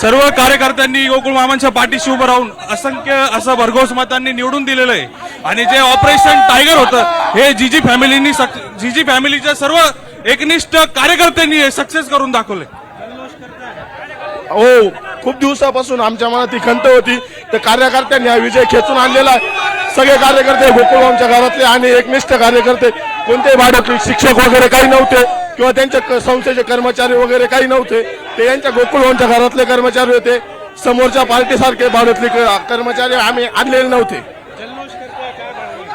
सर्व कार्यकर्त्यांनी गोकुळ मामांच्या पाठीशी उभं राहून असंख्य असं भरघोस मतांनी निवडून दिलेलं आहे आणि जे ऑपरेशन टायगर होतं हे जीजी फॅमिलीच्या सर्व एकनिष्ठ कार्यकर्त्यांनी सक्सेस करून दाखवले। हो, खूप दिवसापासून आमच्या मनात ही खंत होती, तर कार्यकर्त्यांनी हा विजय खेचून आणलेला आहे। सगळे कार्यकर्ते गोकुळगावच्या घरातले आणि एकनिष्ठ कार्यकर्ते, कोणतेही भाडकली शिक्षक वगैरे काही नव्हते किंवा त्यांच्या संस्थेचे कर्मचारी वगैरे काही नव्हते, ते यांच्या गोकुळगावच्या घरातले कर्मचारी होते। समोरच्या पार्टीसारखे भाडकली कर्मचारी आम्ही आणलेले नव्हते।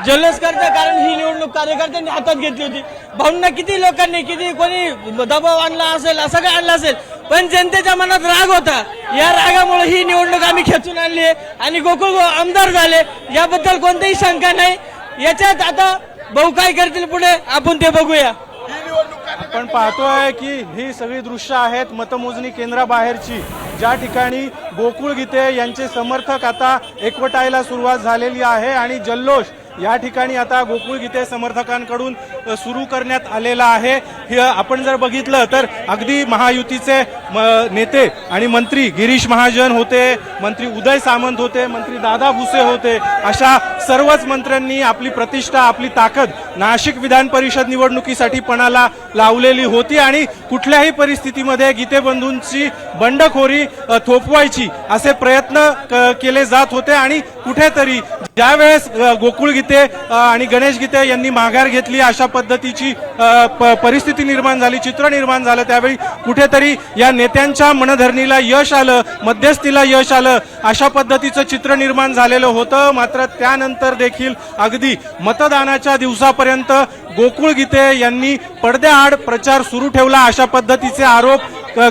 जल्लोष करते कारण ही निवडणूक कार्यकर्त्यांनी हातात घेतली होती। भाऊंना किती लोकांनी किती कोणी दबाव आणला असेल, असं काय आणलं असेल, पण जनतेच्या मनात राग होता। या रागामुळे ही निवडणूक आम्ही खेचून आणली आहे आणि गोकुळ आमदार झाले, याबद्दल कोणतीही शंका नाही। याच्यात आता भाऊ काय करतील पुढे आपण ते बघूया। आपण पाहतोय की ही सगळी दृश्य आहेत मतमोजणी केंद्राबाहेरची, ज्या ठिकाणी गोकुळ गीते यांचे समर्थक आता एकवटायला सुरुवात झालेली आहे आणि जल्लोष या ठिकाणी आता गोकुळ गीते समर्थकांकडून सुरू करण्यात आलेला आहे। हे आपण जर बघितलं तर अगदी महायुतीचे नेते आणि मंत्री गिरीश महाजन होते, मंत्री उदय सामंत होते, मंत्री दादा भुसे होते, अशा सर्वच मंत्र्यांनी आपली प्रतिष्ठा आपली ताकद नाशिक विधान परिषद निवडणुकीसाठी पणाला लावलेली होती आणि कुठल्याही परिस्थितीमध्ये गीते बंधूंची बंडखोरी थोपवायची असे प्रयत्न केले जात होते आणि कुठेतरी ज्यावेळेस गोकुळ गीते आणि गणेश गीते यांनी माघार घेतली अशा पद्धतीची परिस्थिती निर्माण झाली, चित्र निर्माण झालं, त्यावेळी कुठेतरी या नेत्यांच्या मनधरणीला यश आलं, मध्यस्थीला यश आलं, अशा पद्धतीचं चित्र निर्माण झालेलं होतं। मात्र त्यानंतर देखील अगदी मतदानाच्या दिवसापर्यंत गोकुळ गीते यांनी पडद्याआड प्रचार सुरू ठेवला अशा पद्धतीचे आरोप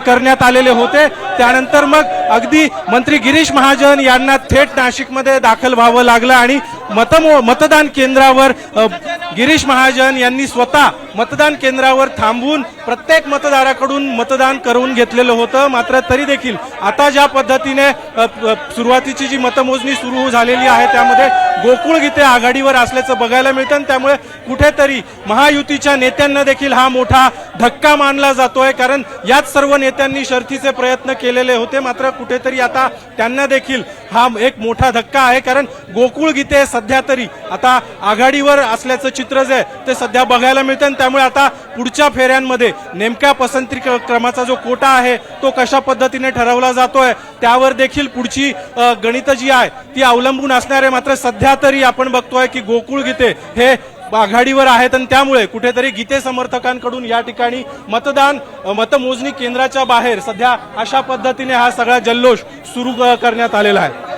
करण्यात आलेले होते। त्यानंतर मग अगदी मंत्री गिरीश महाजन यांना थेट नाशिकमध्ये दाखल व्हावं लागलं आणि मतदान केंद्रावर गिरीश महाजन यांनी स्वतः मतदान केंद्रावर थांबून प्रत्येक मतदाराकडून मतदान करून घेतलेलं होतं। मात्र तरी देखील आता ज्या पद्धतीने सुरुवातीची जी मतमोजणी सुरू झालेली आहे त्यामध्ये गोकुळ गीते आघाडीवर असल्याचं बघायला मिळतं आणि त्यामुळे कुठेतरी महायुतीच्या नेत्यांना देखील हा मोठा धक्का मानला जातोय, कारण याच सर्व नेत्यांनी शर्थीचे प्रयत्न केलेले होते। मात्र कुठेतरी आता त्यांना देखील हा एक मोठा धक्का आहे, कारण गोकुळ गीते सध्या तरी आता आघाडीवर असल्याचं चित्र जे ते सध्या बघायला मिळतं आणि त्यामुळे आता पुढच्या फेऱ्यांमध्ये नेमक्या पसंती क्रमाचा जो कोटा आहे तो कशा पद्धतीने ठरवला जातोय त्यावर देखील पुढची गणित जी आहे ती अवलंबून असणार आहे। मात्र सध्या तरी आपण बघतोय की गोकुळ गीते हे आघाडीवर आहेत आणि त्यामुळे कुठेतरी गीते समर्थकांकडून या ठिकाणी मतमोजणी केंद्राच्या बाहेर सध्या अशा पद्धतीने हा सगळा जल्लोष सुरू करण्यात आलेला आहे।